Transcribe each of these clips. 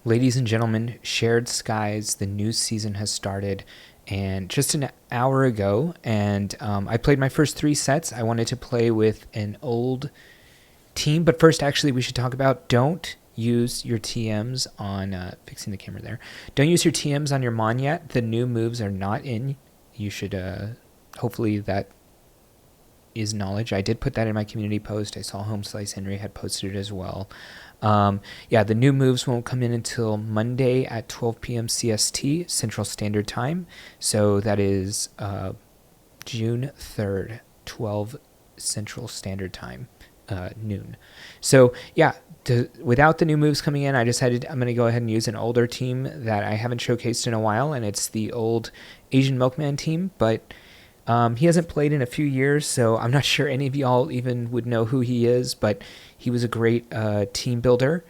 Ladies and gentlemen, Shared Skies, the new season has started, and just an hour ago, and I played my first three sets. I wanted to play with an old team, but first, actually, we should talk about don't use your TMs on fixing the camera there. Don't use your TMs on your Mon yet. The new moves are not in. You should hopefully that is knowledge. I did put that in my community post. I saw Home Slice Henry had posted it as well. Yeah, the new moves won't come in until Monday at 12 p.m. CST, Central Standard Time. So that is June 3rd, 12 Central Standard Time, noon. So yeah, without the new moves coming in, I decided I'm going to go ahead and use an older team that I haven't showcased in a while, and it's the old Asian Milkman team, but he hasn't played in a few years, so I'm not sure any of y'all even would know who he is, but he was a great team builder.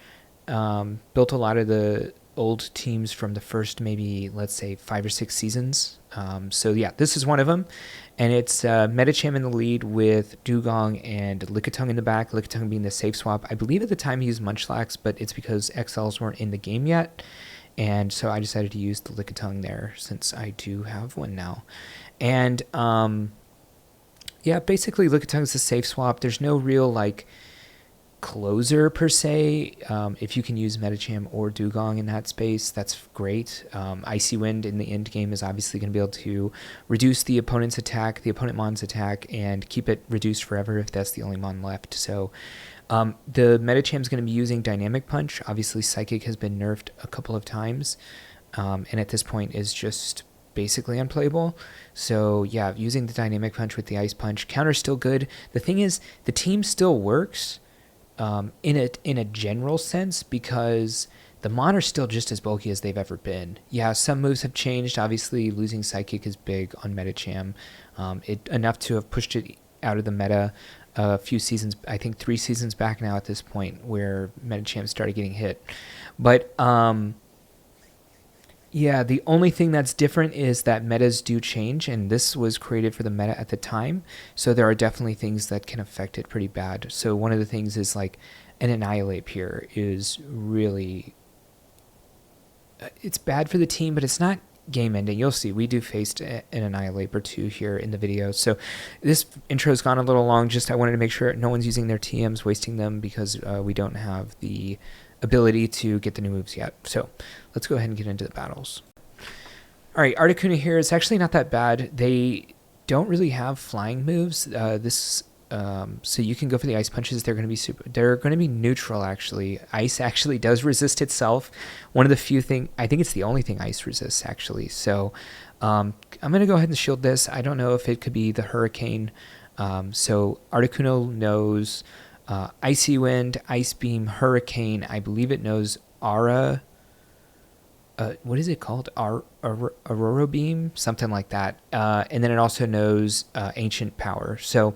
Built a lot of the old teams from the first maybe, let's say, 5 or 6 seasons. So yeah, this is one of them. And it's Medicham in the lead with Dewgong and Lickitung in the back, Lickitung being the safe swap. I believe at the time he used Munchlax, but it's because XLs weren't in the game yet. And so I decided to use the Lickitung there since I do have one now. And yeah, basically Lickitung is a safe swap. There's no real like closer per se. If you can use Medicham or Dewgong in that space, that's great. Icy Wind in the end game is obviously going to be able to reduce the opponent's attack, the opponent Mon's attack, and keep it reduced forever if that's the only Mon left. So the Medicham is going to be using Dynamic Punch. Obviously, Psychic has been nerfed a couple of times, and at this point is just basically unplayable. So yeah, using the Dynamic Punch with the Ice Punch. Counter's still good. The thing is, the team still works in a general sense because the Mon are still just as bulky as they've ever been. Yeah, some moves have changed. Obviously, losing Psychic is big on Medicham. Enough to have pushed it out of the meta a few seasons, I think 3 seasons back now at this point, where Medicham started getting hit. But yeah, the only thing that's different is that metas do change, and this was created for the meta at the time, so there are definitely things that can affect it pretty bad. So one of the things is like an Annihilate here is really, it's bad for the team, but it's not game ending. You'll see we do face an Annihilate or 2 here in the video. So this intro's gone a little long. Just I wanted to make sure no one's using their TMs, wasting them, because we don't have the ability to get the new moves yet. So let's go ahead and get into the battles. All right, Articuno here is actually not that bad. They don't really have flying moves. So you can go for the ice punches. They're going to be neutral actually. Ice actually does resist itself. One of the few things, I think it's the only thing ice resists actually. So I'm going to go ahead and shield this. I don't know if it could be the Hurricane. So Articuno knows Icy Wind, Ice Beam, Hurricane. I believe it knows Aura. What is it called? Aurora Beam? Something like that. And then it also knows Ancient Power. So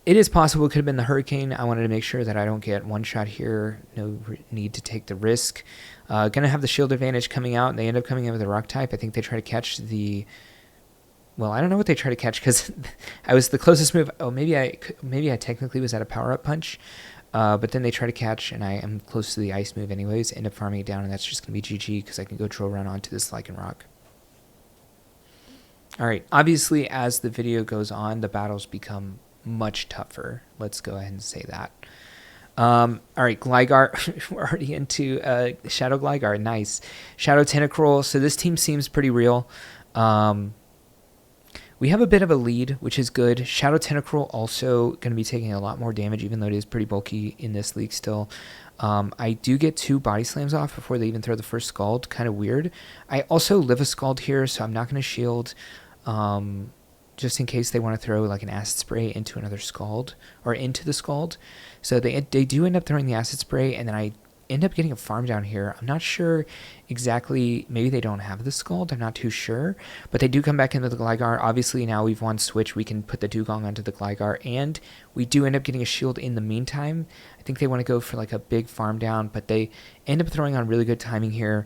it is possible it could have been the Hurricane. I wanted to make sure that I don't get one shot here. No need to take the risk. Gonna have the shield advantage coming out, and they end up coming in with a Rock type. I think they try to catch the... Well, I don't know what they try to catch because I was the closest move. Oh, maybe I technically was at a power-up punch. But then they try to catch, and I am close to the ice move anyways. End up farming it down, and that's just going to be GG because I can go troll run onto this Lycanroc. Alright, obviously as the video goes on, the battles become much tougher. Let's go ahead and say that. Alright, Gligar. We're already into Shadow Gligar. Nice. Shadow Tentacruel. So this team seems pretty real. We have a bit of a lead, which is good. Shadow Tentacruel also going to be taking a lot more damage, even though it is pretty bulky in this league still. I do get 2 body slams off before they even throw the first Scald. Kind of weird. I also live a Scald here, so I'm not going to shield, just in case they want to throw like an Acid Spray into another Scald, or into the Scald. So they do end up throwing the Acid Spray, and then I end up getting a farm down here. I'm not sure exactly. Maybe they don't have the Scald. I'm not too sure. But they do come back into the Gligar. Obviously, now we've won Switch. We can put the Dewgong onto the Gligar. And we do end up getting a shield in the meantime. I think they want to go for like a big farm down. But they end up throwing on really good timing here,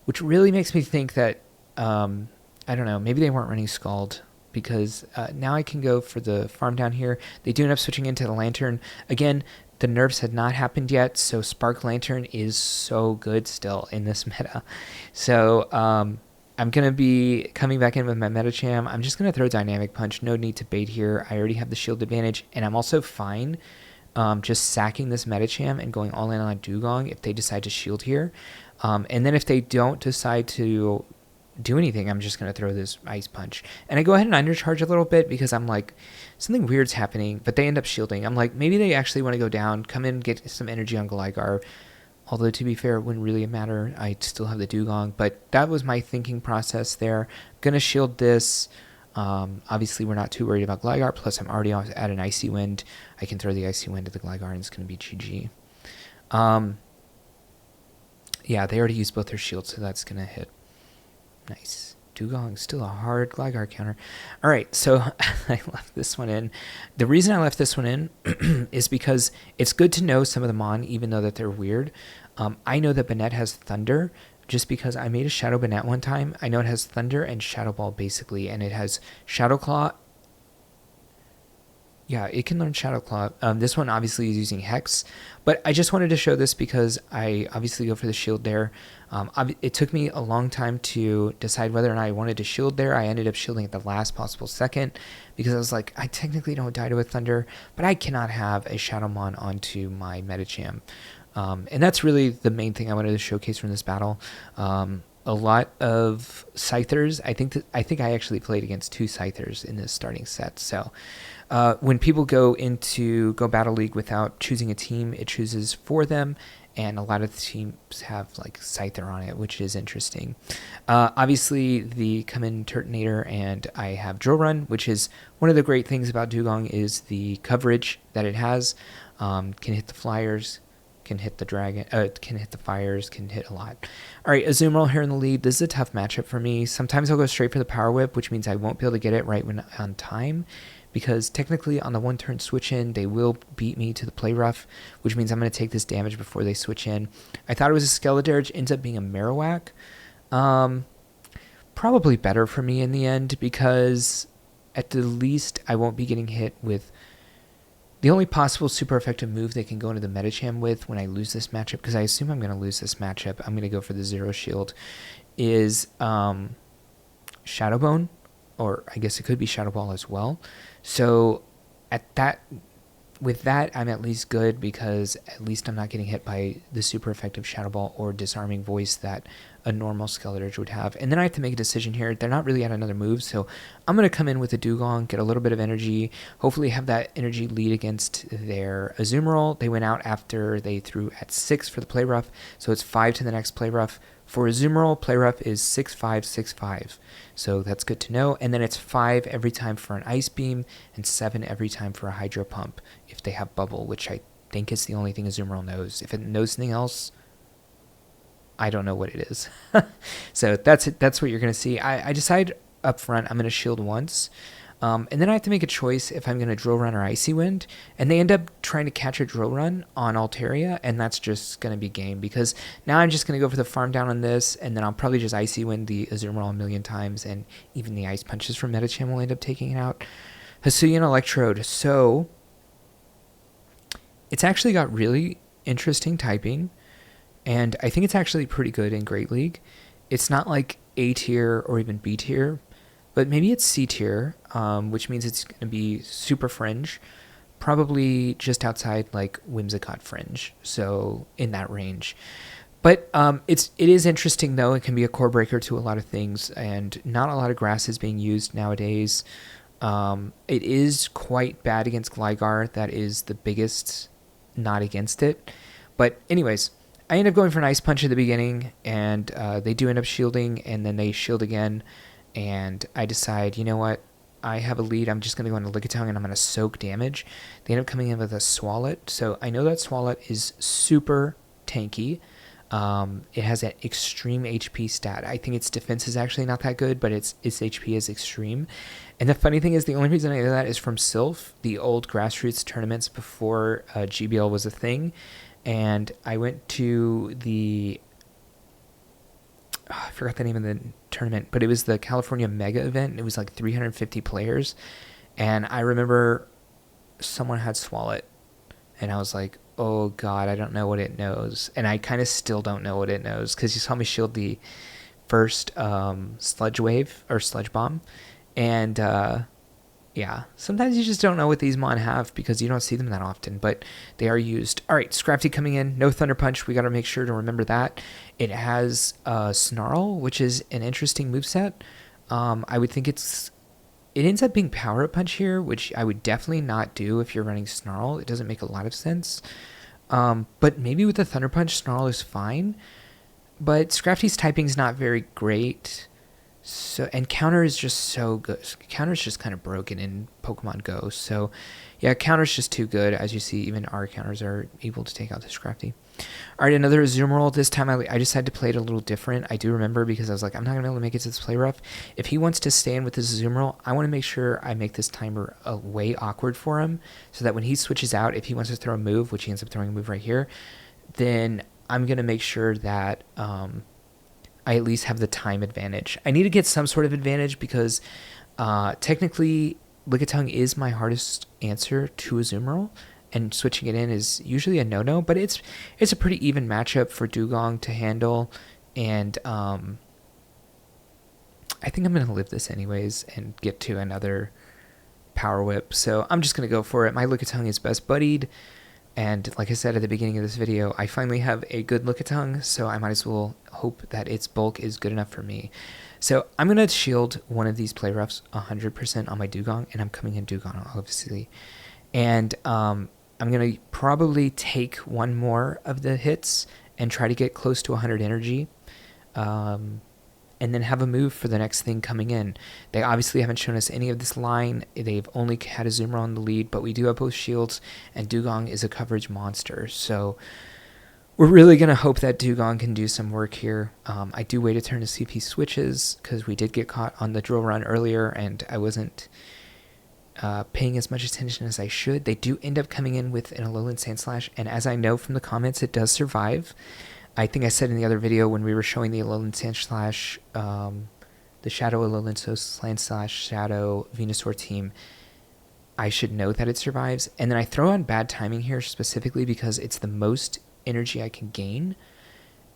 which really makes me think that, I don't know, maybe they weren't running Scald. Because now I can go for the farm down here. They do end up switching into the Lantern. Again, the nerfs had not happened yet, so Spark Lantern is so good still in this meta. So I'm going to be coming back in with my Medicham. I'm just going to throw Dynamic Punch. No need to bait here. I already have the shield advantage, and I'm also fine just sacking this Medicham and going all in on Dewgong if they decide to shield here. And then if they don't decide to do anything, I'm just going to throw this Ice Punch. And I go ahead and undercharge a little bit because I'm like, something weird's happening, but they end up shielding. I'm like, maybe they actually want to go down, come in, get some energy on Gligar. Although, to be fair, it wouldn't really matter. I still have the Dewgong, but that was my thinking process there. Going to shield this. Obviously, we're not too worried about Gligar, plus I'm already at an Icy Wind. I can throw the Icy Wind at the Gligar, and it's going to be GG. Yeah, they already used both their shields, so that's going to hit. Nice. Dewgong, still a hard Gligar counter. All right, so I left this one in. The reason I left this one in is because it's good to know some of the Mon, even though that they're weird. I know that Banette has Thunder, just because I made a Shadow Banette one time. I know it has Thunder and Shadow Ball, basically, and it has Shadow Claw. Yeah, it can learn Shadow Claw. This one obviously is using Hex, but I just wanted to show this because I obviously go for the shield there. It took me a long time to decide whether or not I wanted to shield there. I ended up shielding at the last possible second because I was like, I technically don't die to a Thunder, but I cannot have a Shadowmon onto my Medicham. And that's really the main thing I wanted to showcase from this battle. A lot of Scythers. I think I actually played against 2 Scythers in this starting set. So when people go Battle League without choosing a team, it chooses for them, and a lot of the teams have like Scyther on it, which is interesting. Obviously, the come in Turtonator, and I have Drill Run, which is one of the great things about Dewgong is the coverage that it has. Can hit the flyers, can hit the dragon, can hit the fires, can hit a lot. All right, Azumarill here in the lead. This is a tough matchup for me. Sometimes I'll go straight for the Power Whip, which means I won't be able to get it right when on time, because technically on the 1-turn switch in, they will beat me to the Play Rough, which means I'm going to take this damage before they switch in. I thought it was a Skeledirge, ends up being a Marowak. Probably better for me in the end, because at the least I won't be getting hit with the only possible super effective move they can go into the Medicham with when I lose this matchup, because I assume I'm going to lose this matchup. I'm going to go for the Zero Shield, is Shadow Bone, or I guess it could be Shadow Ball as well. So with that, I'm at least good, because at least I'm not getting hit by the super effective Shadow Ball or Disarming Voice that a normal Skeledirge would have. And then I have to make a decision here. They're not really at another move, so I'm going to come in with a Dewgong, get a little bit of energy, hopefully have that energy lead against their Azumarill. They went out after they threw at 6 for the Play Rough, so it's 5 to the next Play Rough. For Azumarill, Play Rough is 6-5, 6-5, so that's good to know. And then it's 5 every time for an Ice Beam, and 7 every time for a Hydro Pump if they have Bubble, which I think is the only thing Azumarill knows. If it knows anything else, I don't know what it is. So that's it. That's what you're going to see. I decide up front I'm going to shield once. And then I have to make a choice if I'm going to Drill Run or Icy Wind. And they end up trying to catch a Drill Run on Altaria, and that's just going to be game, because now I'm just going to go for the farm down on this, and then I'll probably just Icy Wind the Azumarill a million times, and even the Ice Punches from Medicham will end up taking it out. Hisuian Electrode. So it's actually got really interesting typing, and I think it's actually pretty good in Great League. It's not like A tier or even B tier, but maybe it's C tier, which means it's going to be super fringe, probably just outside like Whimsicott fringe, so in that range. But it is interesting, though. It can be a core breaker to a lot of things, and not a lot of grass is being used nowadays. It is quite bad against Gligar. That is the biggest not against it. But anyways, I end up going for an Ice Punch at the beginning, and they do end up shielding, and then they shield again, and I decide, you know what, I have a lead, I'm just going to go into Lickitung, and I'm going to soak damage. They end up coming in with a Swalot, so I know that Swalot is super tanky. It has an extreme HP stat. I think its defense is actually not that good, but its HP is extreme. And the funny thing is, the only reason I know that is from Sylph, the old grassroots tournaments before GBL was a thing. And I went to I forgot the name of the tournament, but it was the California Mega event. And it was like 350 players. And I remember someone had Swalot. And I was like, oh god, I don't know what it knows. And I kind of still don't know what it knows, because you saw me shield the first sludge wave, or sludge bomb. And yeah, sometimes you just don't know what these mon have because you don't see them that often, but they are used. All right, Scrafty coming in. No Thunder Punch. We got to make sure to remember that. It has Snarl, which is an interesting moveset. I would think it ends up being Power Up Punch here, which I would definitely not do if you're running Snarl. It doesn't make a lot of sense. But maybe with the Thunder Punch, Snarl is fine. But Scrafty's typing is not very great. So, and counter is just so good. Counter is just kind of broken in Pokemon Go. So, yeah, counter is just too good. As you see, even our counters are able to take out this Scrafty. All right, another Azumarill. This time I just had to play it a little different. I do remember because I was like, I'm not going to be able to make it to this play rough. If he wants to stay in with this Azumarill, I want to make sure I make this timer way awkward for him so that when he switches out, if he wants to throw a move, which he ends up throwing a move right here, then I'm going to make sure that I at least have the time advantage. I need to get some sort of advantage because technically Lickitung is my hardest answer to Azumarill, and switching it in is usually a no-no, but it's a pretty even matchup for Dewgong to handle, and I think I'm going to live this anyways and get to another Power Whip, so I'm just going to go for it. My Lickitung is best buddied, and like I said at the beginning of this video, I finally have a good Lickitung, so I might as well hope that its bulk is good enough for me. So I'm going to shield one of these play roughs 100% on my Dewgong, and I'm coming in Dewgong, obviously. And I'm going to probably take one more of the hits and try to get close to 100 energy. And then have a move for the next thing coming in. They obviously haven't shown us any of this line. They've only had a Azumarill on the lead, but we do have both shields, and Dewgong is a coverage monster. So we're really going to hope that Dewgong can do some work here. I do wait a turn to see if he switches, because we did get caught on the drill run earlier, and I wasn't paying as much attention as I should. They do end up coming in with an Alolan Sandslash, and as I know from the comments, it does survive. I think I said in the other video when we were showing the Alolan Sandslash, the Shadow Alolan Sandslash Shadow Venusaur team, I should know that it survives. And then I throw on bad timing here specifically because it's the most energy I can gain.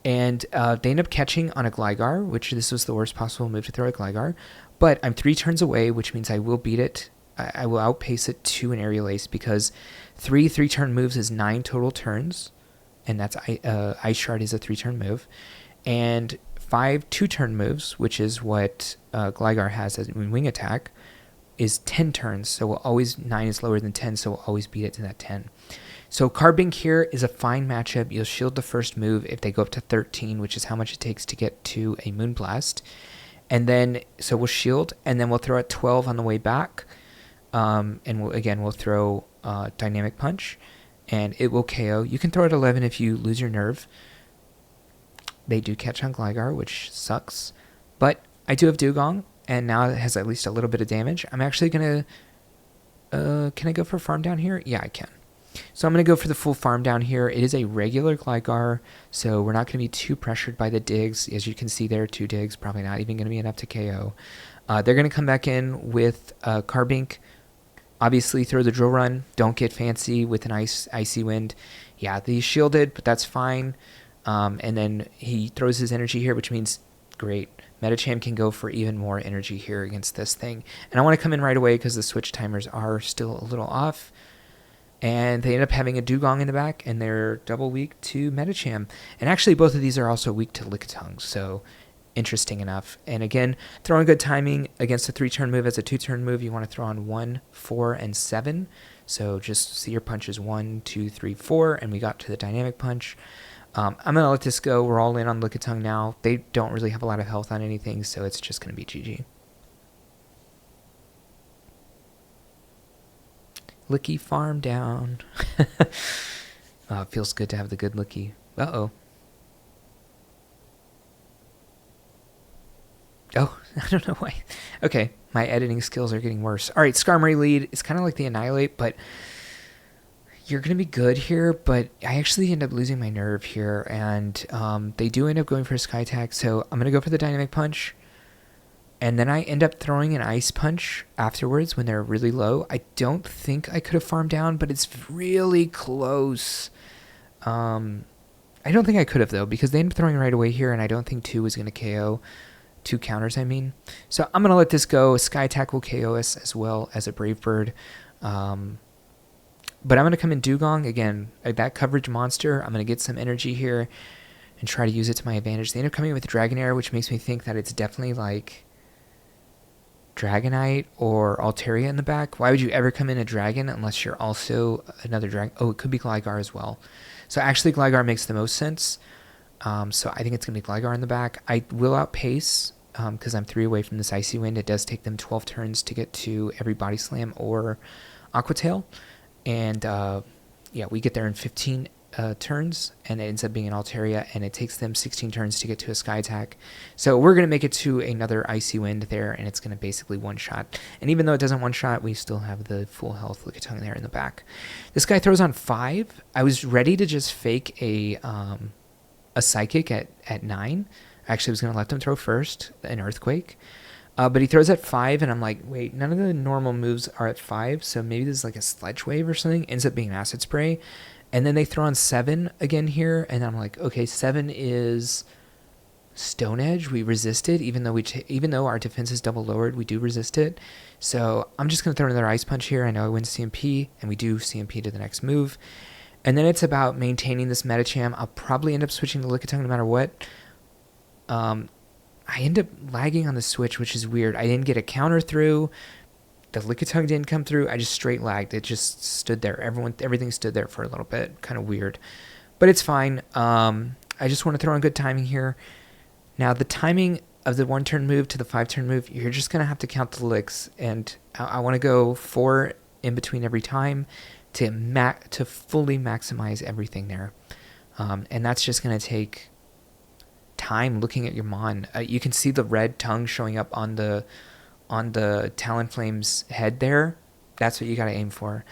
And they end up catching on a Gligar, which this was the worst possible move to throw at Gligar. But I'm 3 turns away, which means I will beat it. I will outpace it to an Aerial Ace because 3 3-turn moves is 9 total turns. And that's Ice Shard is a 3-turn move, and 5 2-turn moves, which is what Gligar has as Wing Attack, is 10 turns. So we'll always 9 is lower than 10, so we'll always beat it to that 10. So Carbink here is a fine matchup. You'll shield the first move if they go up to 13, which is how much it takes to get to a Moonblast, and then so we'll shield, and then we'll throw at 12 on the way back, and we'll throw Dynamic Punch. And it will KO. You can throw at 11 if you lose your nerve. They do catch on Gligar, which sucks. But I do have Dewgong, and now it has at least a little bit of damage. I'm actually going to... can I go for farm down here? Yeah, I can. So I'm going to go for the full farm down here. It is a regular Gligar, so we're not going to be too pressured by the digs. As you can see there, 2 digs, probably not even going to be enough to KO. They're going to come back in with Carbink. Obviously, throw the drill run. Don't get fancy with an icy wind. Yeah, he's shielded, but that's fine. And then he throws his energy here, which means great. Medicham can go for even more energy here against this thing. And I want to come in right away because the switch timers are still a little off. And they end up having a Dewgong in the back, and they're double weak to Medicham. And actually, both of these are also weak to Lickitung, so interesting enough. And again, throwing good timing against a 3-turn move as a 2-turn move. You want to throw on 1, 4, and 7. So just see your punches 1, 2, 3, 4, and we got to the Dynamic Punch. I'm going to let this go. We're all in on Lickitung now. They don't really have a lot of health on anything, so it's just going to be GG. Licky farm down. Oh, it feels good to have the good Licky. Uh-oh. Oh, I don't know why. Okay, my editing skills are getting worse. All right, Skarmory lead. It's kind of like the Annihilate, but you're going to be good here, but I actually end up losing my nerve here, and they do end up going for a Sky Attack, so I'm going to go for the Dynamic Punch, and then I end up throwing an Ice Punch afterwards when they're really low. I don't think I could have farmed down, but it's really close. I don't think I could have, though, because they ended up throwing right away here, and I don't think 2 was going to KO. 2 counters, I mean. So I'm going to let this go. Sky Attack will KO us as well as a Brave Bird. But I'm going to come in Dewgong. Again, that coverage monster. I'm going to get some energy here and try to use it to my advantage. They end up coming with Dragonair, which makes me think that it's definitely like Dragonite or Altaria in the back. Why would you ever come in a Dragon unless you're also another Dragon? Oh, it could be Gligar as well. So actually Gligar makes the most sense. So I think it's going to be Gligar in the back. I will outpace because I'm 3 away from this Icy Wind. It does take them 12 turns to get to every Body Slam or Aqua Tail. And yeah, we get there in 15 turns, and it ends up being an Altaria, and it takes them 16 turns to get to a Sky Attack. So we're going to make it to another Icy Wind there, and it's going to basically one-shot. And even though it doesn't one-shot, we still have the full health Lickitung there in the back. This guy throws on 5. I was ready to just fake a Psychic at 9. Actually, I was going to let them throw first, an Earthquake. But he throws at 5, and I'm like, wait, none of the normal moves are at 5, so maybe this is like a Sledge Wave or something. Ends up being Acid Spray. And then they throw on 7 again here, and I'm like, okay, 7 is Stone Edge. We resist it, even though our defense is double lowered, we do resist it. So I'm just going to throw another Ice Punch here. I know I win CMP, and we do CMP to the next move. And then it's about maintaining this Medicham. I'll probably end up switching to Lickitung no matter what. I end up lagging on the switch, which is weird. I didn't get a counter through. The Lickitung didn't come through. I just straight lagged. It just stood there. Everything stood there for a little bit. Kind of weird. But it's fine. I just want to throw in good timing here. Now, the timing of the 1-turn move to the 5-turn move, you're just going to have to count the licks. And I want to go 4 in between every time to fully maximize everything there. And that's just going to take time looking at your Mon. You can see the red tongue showing up on the Talonflame's head there. That's what you got to aim for.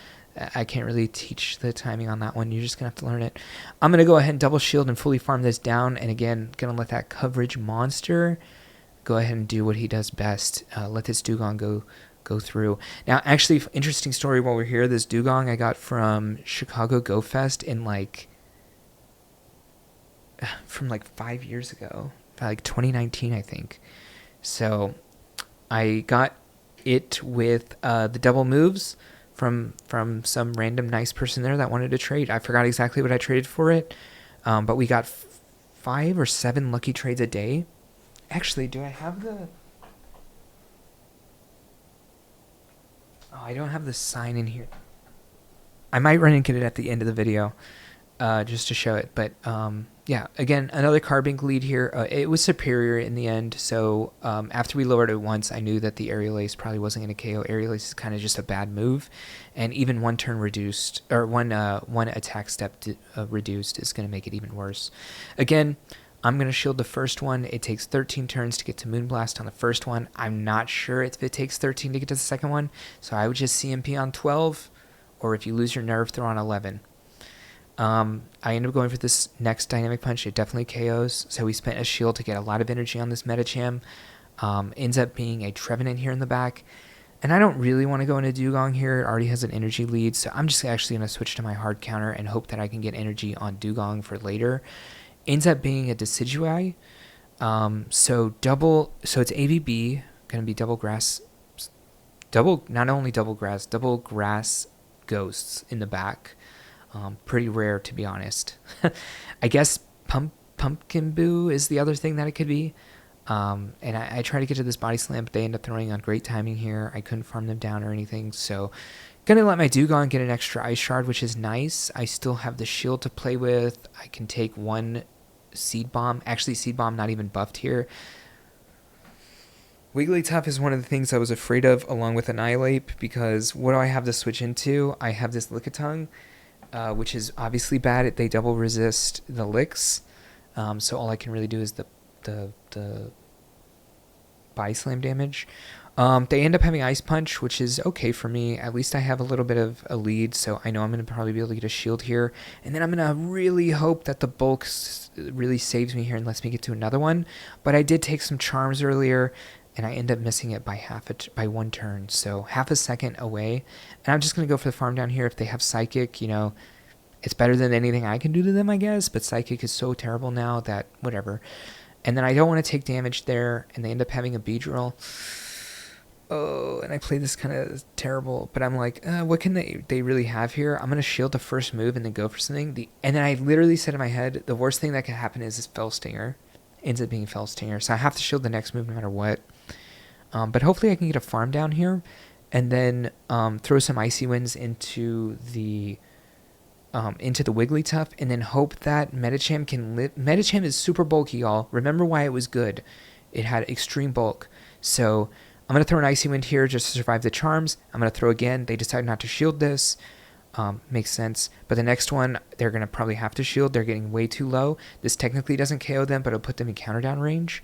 I can't really teach the timing on that one. You're just going to have to learn it. I'm going to go ahead and double shield and fully farm this down. And again, going to let that coverage monster go ahead and do what he does best. Let this Dewgong go through. Now, actually, interesting story while we're here. This Dewgong I got from Chicago Go Fest from 5 years ago. Like 2019, I think. So I got it with the double moves from some random nice person there that wanted to trade. I forgot exactly what I traded for it, but we got 5 or 7 lucky trades a day. Actually, do I have the... Oh, I don't have the sign in here. I might run and get it at the end of the video just to show it, but... yeah, again, another Carbink lead here. It was superior in the end, so after we lowered it once, I knew that the Aerial Ace probably wasn't going to KO. Aerial Ace is kind of just a bad move, and even one turn reduced, or one attack step reduced is going to make it even worse. Again, I'm going to shield the first one. It takes 13 turns to get to Moonblast on the first one. I'm not sure if it takes 13 to get to the second one, so I would just CMP on 12, or if you lose your nerve, throw on 11. I ended up going for this next Dynamic Punch. It definitely KOs. So we spent a shield to get a lot of energy on this Medicham. Ends up being a Trevenant here in the back. And I don't really want to go into Dewgong here. It already has an energy lead. So I'm just actually going to switch to my hard counter and hope that I can get energy on Dewgong for later. Ends up being a Decidueye. So it's AVB. Going to be double grass. Not only double grass ghosts in the back. Pretty rare, to be honest. I guess Pumpkin Boo is the other thing that it could be. And I try to get to this Body Slam, but they end up throwing on great timing here. I couldn't farm them down or anything, so gonna let my Dewgong get an extra Ice Shard, which is nice. I still have the shield to play with. I can take one Seed Bomb. Actually, Seed Bomb not even buffed here. Wigglytuff is one of the things I was afraid of, along with Annihilate, because what do I have to switch into? I have this Lickitung, which is obviously bad. They double resist the licks, so all I can really do is the Body Slam damage. They end up having Ice Punch, which is okay for me. At least I have a little bit of a lead, so I know I'm going to probably be able to get a shield here. And then I'm going to really hope that the bulk really saves me here and lets me get to another one. But I did take some charms earlier, and I end up missing it by by 1 turn, so half a second away. And I'm just going to go for the farm down here. If they have Psychic, It's better than anything I can do to them, I guess, but Psychic is so terrible now that whatever. And then I don't want to take damage there, and they end up having a Beedrill. Oh, and I play this kind of terrible, but I'm like, what can they really have here? I'm going to shield the first move and then go for something. And then I literally said in my head, the worst thing that could happen is Fell Stinger. Ends up being Fell Stinger, so I have to shield the next move no matter what. But hopefully I can get a farm down here, and then throw some Icy Winds into the Wigglytuff, and then hope that Medicham can live. Medicham is super bulky, y'all. Remember why it was good. It had extreme bulk. So I'm going to throw an Icy Wind here just to survive the charms. I'm going to throw again. They decide not to shield this. Makes sense. But the next one, they're going to probably have to shield. They're getting way too low. This technically doesn't KO them, but it'll put them in counter down range.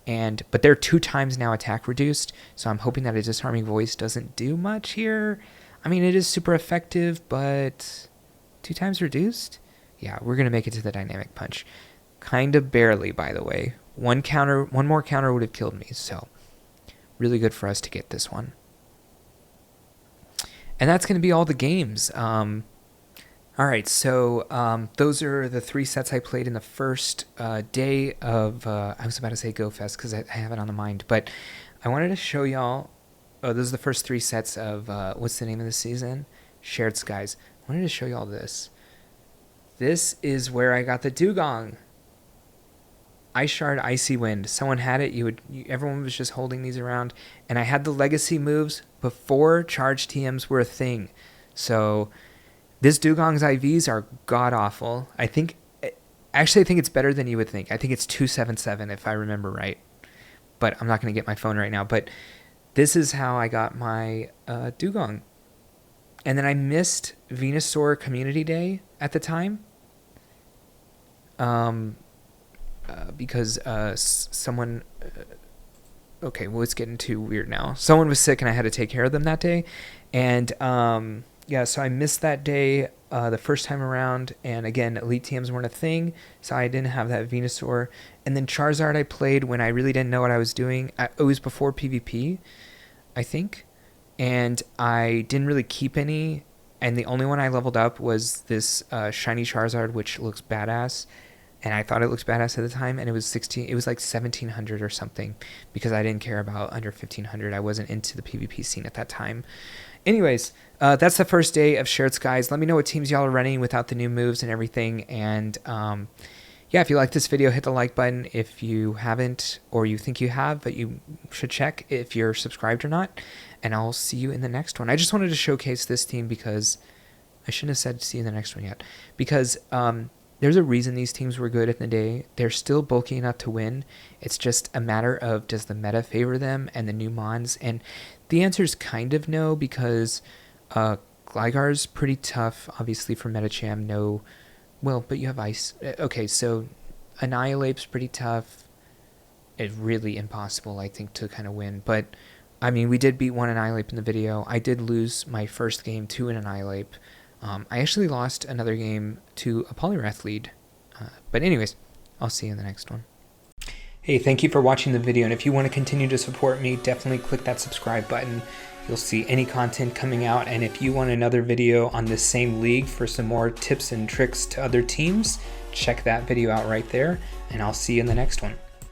But they're 2 times now attack reduced, so I'm hoping that a Disarming Voice doesn't do much here. I mean, it is super effective, but 2 times reduced? Yeah, we're going to make it to the Dynamic Punch. Kind of barely, by the way. One more counter would have killed me, so really good for us to get this one. And that's going to be all the games. All right, so those are the 3 sets I played in the first day of, I was about to say Go Fest because I have it on the mind, but I wanted to show y'all, those are the first 3 sets of, what's the name of the season? Shared Skies. I wanted to show y'all this. This is where I got the Dewgong. Ice Shard, Icy Wind. Someone had it. Everyone was just holding these around, and I had the legacy moves before charge TMs were a thing. So this Dewgong's IVs are god-awful. I think it's better than you would think. I think it's 277 if I remember right. But I'm not going to get my phone right now. But this is how I got my Dewgong. And then I missed Venusaur Community Day at the time. Because someone... okay, well, it's getting too weird now. Someone was sick and I had to take care of them that day. And... yeah, so I missed that day the first time around, and again, Elite TMs weren't a thing, so I didn't have that Venusaur. And then Charizard I played when I really didn't know what I was doing. It was before PvP, I think, and I didn't really keep any, and the only one I leveled up was this shiny Charizard, which looks badass, and I thought it looked badass at the time, and it was like 1700 or something, because I didn't care about under 1500. I wasn't into the PvP scene at that time. Anyways, that's the first day of Shared Skies. Let me know what teams y'all are running without the new moves and everything. And yeah, if you like this video, hit the like button. If you haven't, or you think you have, but you should check if you're subscribed or not. And I'll see you in the next one. I just wanted to showcase this team because I shouldn't have said see you in the next one yet. Because there's a reason these teams were good in the day. They're still bulky enough to win. It's just a matter of, does the meta favor them and the new mons? And the answer is kind of no, because Gligar's pretty tough, obviously, for Medicham. No, well, but you have Ice. Okay, so Annihilape's pretty tough. It's really impossible, I think, to kind of win. But, I mean, we did beat one Annihilape in the video. I did lose my first game to an Annihilape. I actually lost another game to a Poliwrath lead. But anyways, I'll see you in the next one. Hey, thank you for watching the video, and if you want to continue to support me, definitely click that subscribe button. You'll see any content coming out, and if you want another video on this same league for some more tips and tricks to other teams, check that video out right there, and I'll see you in the next one.